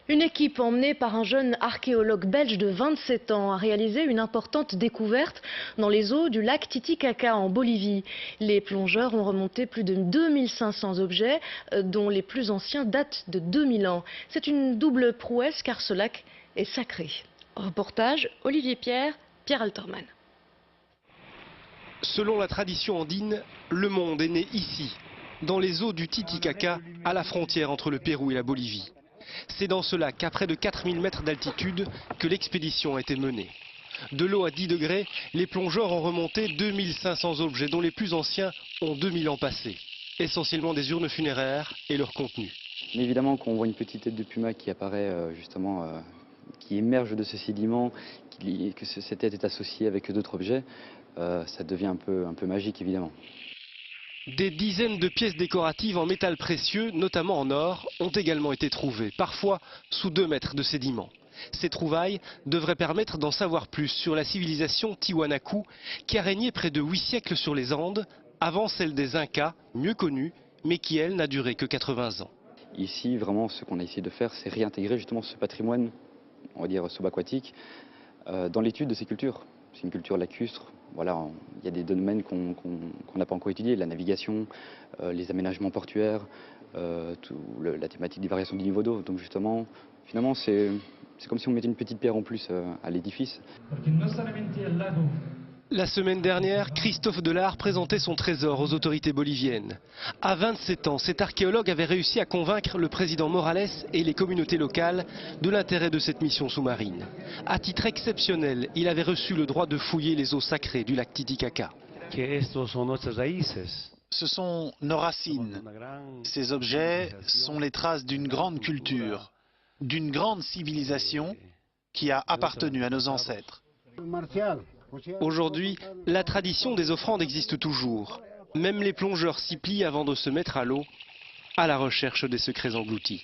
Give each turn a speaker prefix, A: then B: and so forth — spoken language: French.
A: Une équipe emmenée par un jeune archéologue belge de 27 ans a réalisé une importante découverte dans les eaux du lac Titicaca en Bolivie. Les plongeurs ont remonté plus de 2500 objets, dont les plus anciens datent de 2000 ans. C'est une double prouesse car ce lac est sacré. Reportage Olivier Pierre, Pierre Alterman.
B: Selon la tradition andine, le monde est né ici, dans les eaux du Titicaca, à la frontière entre le Pérou et la Bolivie. C'est dans ce lac, à près de 4000 mètres d'altitude, que l'expédition a été menée. De l'eau à 10 degrés, les plongeurs ont remonté 2500 objets, dont les plus anciens ont 2000 ans passés. Essentiellement des urnes funéraires et leur contenu.
C: Mais évidemment, quand on voit une petite tête de puma qui apparaît qui émerge de ce sédiment, que cette tête est associée avec d'autres objets, ça devient un peu magique évidemment.
B: Des dizaines de pièces décoratives en métal précieux, notamment en or, ont également été trouvées, parfois sous 2 mètres de sédiments. Ces trouvailles devraient permettre d'en savoir plus sur la civilisation Tiwanaku, qui a régné près de 8 siècles sur les Andes, avant celle des Incas, mieux connue, mais qui, elle, n'a duré que 80 ans.
C: Ici, vraiment, ce qu'on a essayé de faire, c'est réintégrer justement ce patrimoine, on va dire subaquatique, dans l'étude de ces cultures. C'est une culture lacustre. Voilà, il y a des domaines qu'on n'a pas encore étudiés, la navigation, les aménagements portuaires, la thématique des variations du niveau d'eau. Donc justement, finalement, c'est comme si on mettait une petite pierre en plus à l'édifice.
B: La semaine dernière, Christophe Delard présentait son trésor aux autorités boliviennes. À 27 ans, cet archéologue avait réussi à convaincre le président Morales et les communautés locales de l'intérêt de cette mission sous-marine. À titre exceptionnel, il avait reçu le droit de fouiller les eaux sacrées du lac Titicaca.
D: Ce sont nos racines. Ces objets sont les traces d'une grande culture, d'une grande civilisation qui a appartenu à nos ancêtres.
B: Aujourd'hui, la tradition des offrandes existe toujours. Même les plongeurs s'y plient avant de se mettre à l'eau, à la recherche des secrets engloutis.